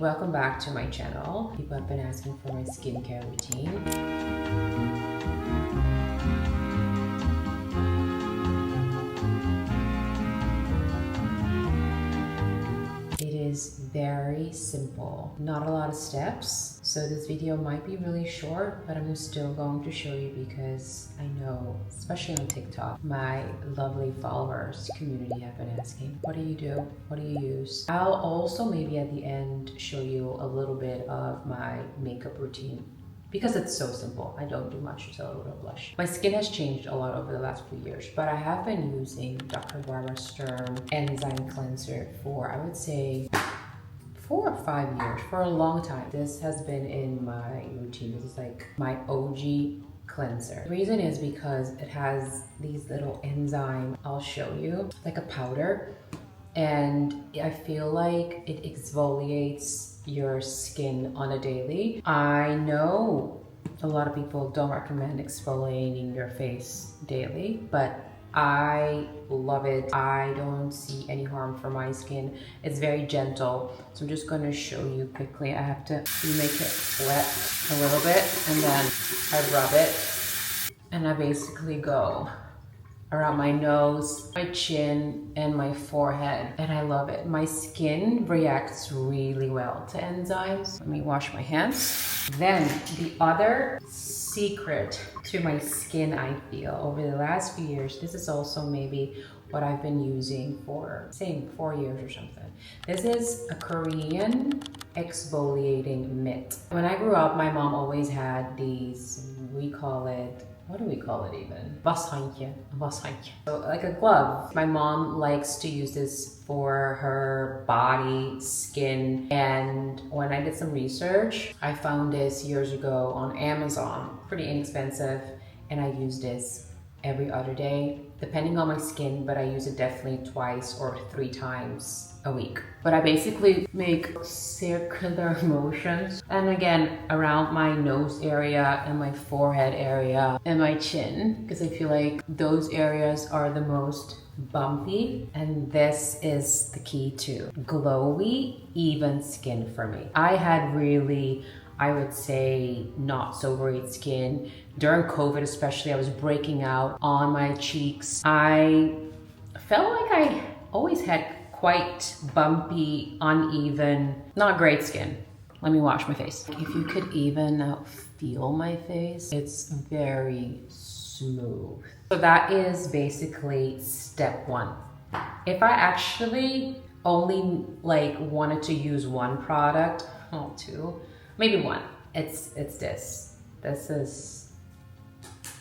Welcome back to my channel. People have been asking for my skincare routine. It is very simple, not a lot of steps. So this video might be really short, but I'm still going to show you because I know, especially on TikTok, my lovely followers community have been asking, what do you do? What do you use? I'll also maybe at the end show you a little bit of my makeup routine because it's so simple. I don't do much, just a little bit of blush. My skin has changed a lot over the last few years, but I have been using Dr. Barbara Sturm Enzyme Cleanser for, I would say, 4 or 5 years, for a long time. This has been in my routine. This is like my OG cleanser. The reason is because it has these little enzymes, I'll show you, like a powder, and I feel like it exfoliates your skin on a daily. I know a lot of people don't recommend exfoliating your face daily, but I love it. I don't see any harm for my skin. It's very gentle. So I'm just going to show you quickly. I have to make it wet a little bit and then I rub it and I basically go around my nose, my chin, and my forehead, and I love it. My skin reacts really well to enzymes. Let me wash my hands. Then the other secret to my skin, I feel, over the last few years, this is also maybe what I've been using for, say, 4 years or something. This is a Korean exfoliating mitt. When I grew up, my mom always had these, we call it, what do we call it even? Vashanke. So like a glove. My mom likes to use this for her body, skin, and when I did some research, I found this years ago on Amazon, pretty inexpensive, and I use this every other day, depending on my skin, but I use it definitely 2 or 3 times a week. But I basically make circular motions, and again around my nose area and my forehead area and my chin, because I feel like those areas are the most bumpy, and this is the key to glowy, even skin for me. I had really, I would say, not so great skin during COVID, especially. I was breaking out on my cheeks. I felt like I always had quite bumpy, uneven, not great skin. Let me wash my face. If you could even feel my face, it's very smooth. So that is basically step 1. If I actually only wanted to use one product, oh, 2, maybe 1, it's this. This is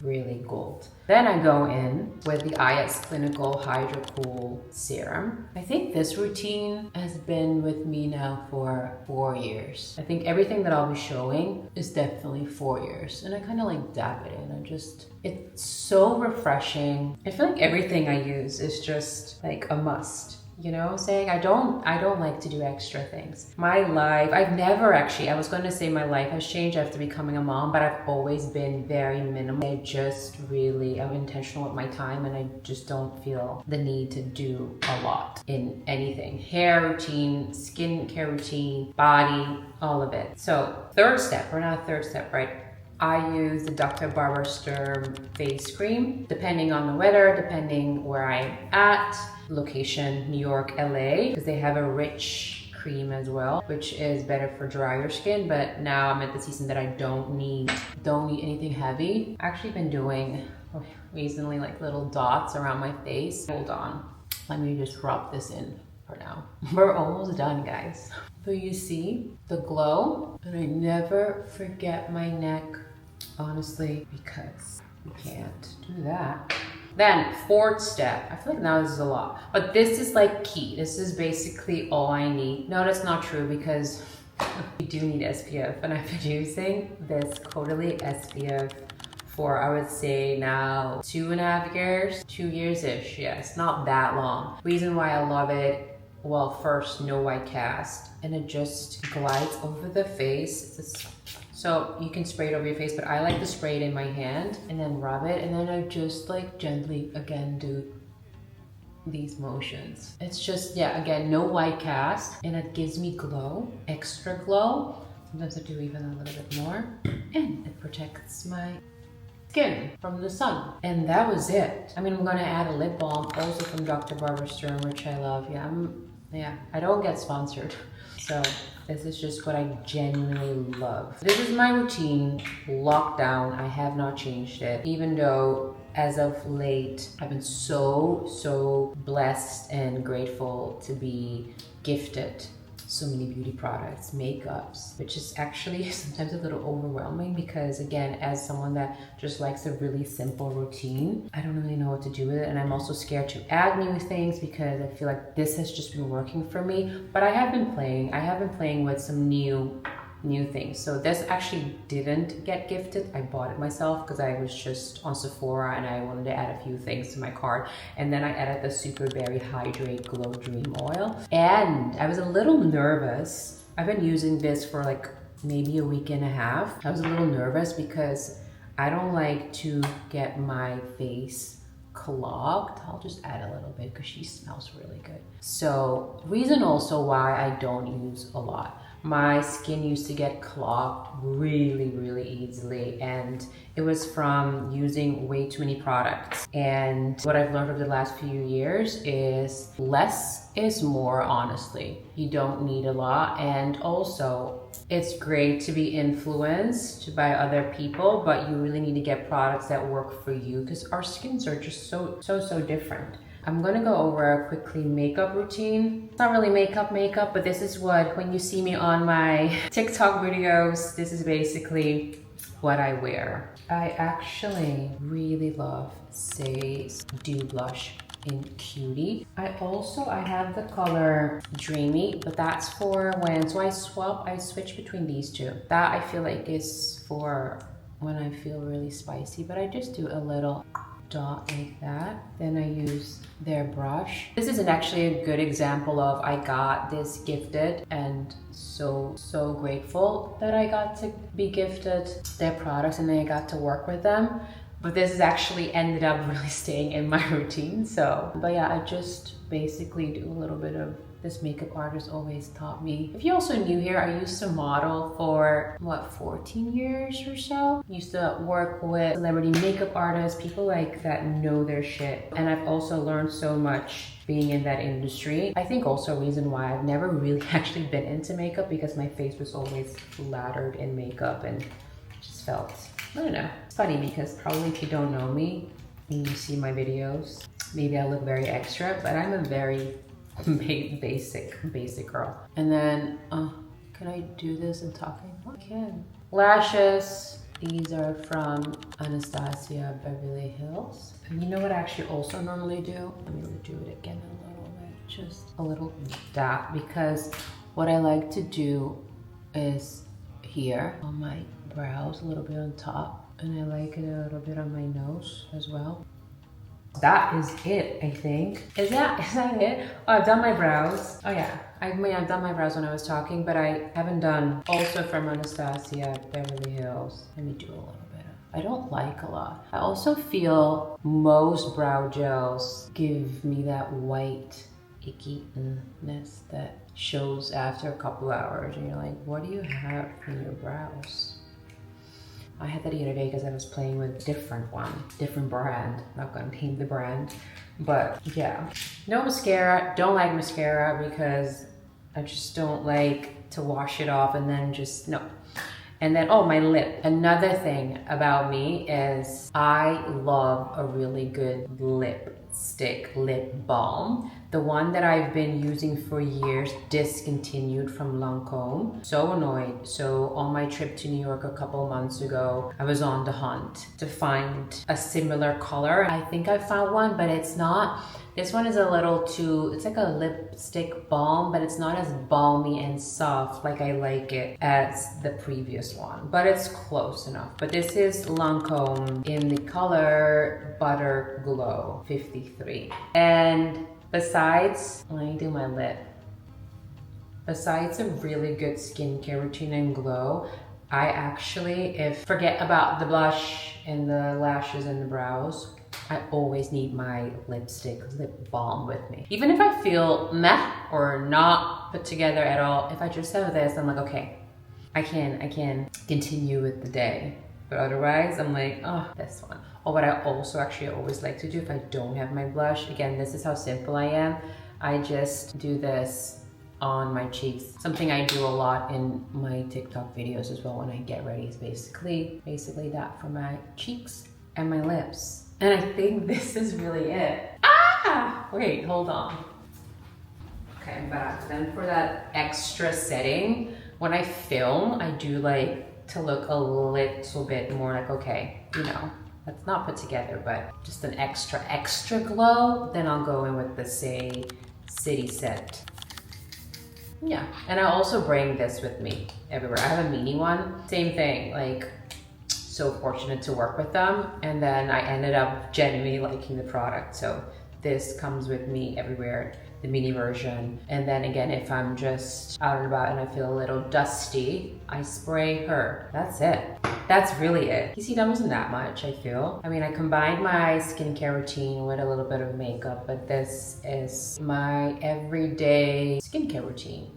really gold. Then I go in with the IS Clinical Hydro Cool Serum. I think this routine has been with me now for 4 years. I think everything that I'll be showing is definitely 4 years. And I kind of like dab it in. It's so refreshing. I feel like everything I use is just like a must. You know what I'm saying? I don't like to do extra things. My life, I've never actually, I was going to say my life has changed after becoming a mom, but I've always been very minimal. I just really am intentional with my time, and I just don't feel the need to do a lot in anything. Hair routine, skincare routine, body, all of it. So 3rd step, we're not 3rd step, right? I use the Dr. Barbara Sturm face cream, depending on the weather, depending where I'm at, location, New York, LA, because they have a rich cream as well, which is better for drier skin. But now I'm at the season that I don't need anything heavy. I've actually been doing recently like little dots around my face. Hold on, let me just rub this in for now. We're almost done, guys. So you see the glow, and I never forget my neck, honestly, because you can't do that. Then 4th step, I feel like now this is a lot, but this is like key. This is basically all I need. No, that's not true, because you do need SPF, and I've been using this quarterly SPF for, I would say now 2.5 years, 2 years-ish. Yeah, it's not that long. Reason why I love it, well, first, no white cast, and it just glides over the face. So you can spray it over your face, but I like to spray it in my hand and then rub it, and then I just like gently again do these motions. It's just, yeah, again, no white cast, and it gives me glow, extra glow. Sometimes I do even a little bit more, and it protects my skin from the sun. And that was it. I mean, I'm gonna add a lip balm also from Dr. Barbara Sturm, which I love. Yeah, I don't get sponsored. So this is just what I genuinely love. This is my routine, lockdown. I have not changed it, even though as of late, I've been so blessed and grateful to be gifted so many beauty products, makeups, which is actually sometimes a little overwhelming because, again, as someone that just likes a really simple routine, I don't really know what to do with it. And I'm also scared to add new things because I feel like this has just been working for me. But I have been playing with some new things. So this actually didn't get gifted. I bought it myself because I was just on Sephora and I wanted to add a few things to my cart. And then I added the Super Berry Hydrate Glow Dream Oil. And I was a little nervous. I've been using this for like maybe a week and a half. I was a little nervous because I don't like to get my face clogged. I'll just add a little bit because she smells really good. So reason also why I don't use a lot. My skin used to get clogged really easily, and it was from using way too many products. And what I've learned over the last few years is less is more, honestly. You don't need a lot, and also it's great to be influenced by other people, but you really need to get products that work for you because our skins are just so different. I'm gonna go over a quickly makeup routine. It's not really makeup, but this is what, when you see me on my TikTok videos, this is basically what I wear. I actually really love Say's Dew Blush in Cutie. I have the color Dreamy, but that's for when, so I switch between these two. That I feel like is for when I feel really spicy, but I just do a little dot like that. Then I use their brush. This is actually a good example of I got this gifted and so grateful that I got to be gifted their products and then I got to work with them. But this has actually ended up really staying in my routine. So, but yeah, I just basically do a little bit of this makeup artist always taught me. If you're also new here, I used to model for, 14 years or so. Used to work with celebrity makeup artists, people like that know their shit. And I've also learned so much being in that industry. I think also a reason why I've never really actually been into makeup because my face was always lattered in makeup and just felt, I don't know. It's funny because probably if you don't know me and you see my videos, maybe I look very extra, but I'm a very basic girl. And then, can I do this in talking? I can. Lashes. These are from Anastasia Beverly Hills. And you know what I actually also normally do? Let me do it again a little bit. Just a little dot, because what I like to do is here on my brows, a little bit on top, and I like it a little bit on my nose as well. That is it, I think. Is that it? Oh, I've done my brows. Oh yeah, I've done my brows when I was talking, but I haven't done also from Anastasia Beverly Hills. Let me do a little bit of, I don't like a lot. I also feel most brow gels give me that white ickiness that shows after a couple hours and you're like, what do you have in your brows? I had that the other day because I was playing with a different brand. Not gonna name the brand, but yeah. No mascara, don't like mascara because I just don't like to wash it off and then just, no. And then, oh, my lip. Another thing about me is I love a really good lipstick, lip balm. The one that I've been using for years discontinued from Lancome. So annoyed. So on my trip to New York a couple months ago, I was on the hunt to find a similar color. I think I found one, but it's not. This one is a little too, it's like a lipstick balm, but it's not as balmy and soft like I like it as the previous one, but it's close enough. But this is Lancome in the color Butter Glow 53. And besides, let me do my lip. Besides a really good skincare routine and glow, I actually, forget about the blush and the lashes and the brows, I always need my lipstick, lip balm with me. Even if I feel meh or not put together at all, if I just have this, I'm like, okay, I can continue with the day. But otherwise, I'm like, oh, this one. Or what I also actually always like to do if I don't have my blush, again, this is how simple I am. I just do this on my cheeks. Something I do a lot in my TikTok videos as well when I get ready is basically that for my cheeks and my lips. And I think this is really it. Ah! Wait, hold on. Okay, I'm back. Then for that extra setting, when I film, I do like to look a little bit more like, okay, you know, that's not put together, but just an extra glow. Then I'll go in with the Say City set. Yeah, and I also bring this with me everywhere. I have a mini one, same thing, like so fortunate to work with them. And then I ended up genuinely liking the product. So this comes with me everywhere, the mini version. And then again, if I'm just out and about and I feel a little dusty, I spray her. That's it. That's really it. You see, that wasn't that much, I feel. I mean, I combined my skincare routine with a little bit of makeup, but this is my everyday skincare routine.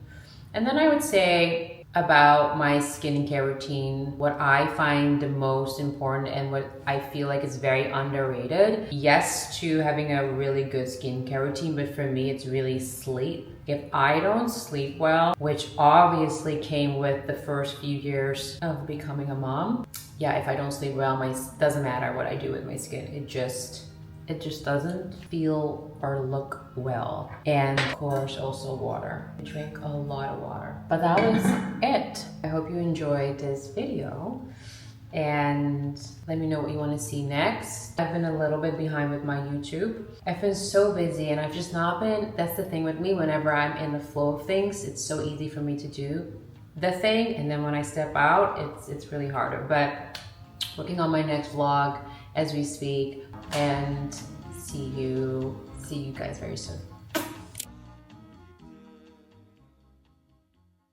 And then I would say about my skincare routine, what I find the most important and what I feel like is very underrated. Yes, to having a really good skincare routine, but for me, it's really sleep. If I don't sleep well, which obviously came with the first few years of becoming a mom, yeah, if I don't sleep well, doesn't matter what I do with my skin. It just doesn't feel or look well. And of course, also water. I drink a lot of water. But that was it. I hope you enjoyed this video and let me know what you want to see next. I've been a little bit behind with my YouTube. I've been so busy and I've just not been, that's the thing with me, whenever I'm in the flow of things, it's so easy for me to do the thing, and then when I step out, it's really harder. But working on my next vlog as we speak, and see you guys very soon.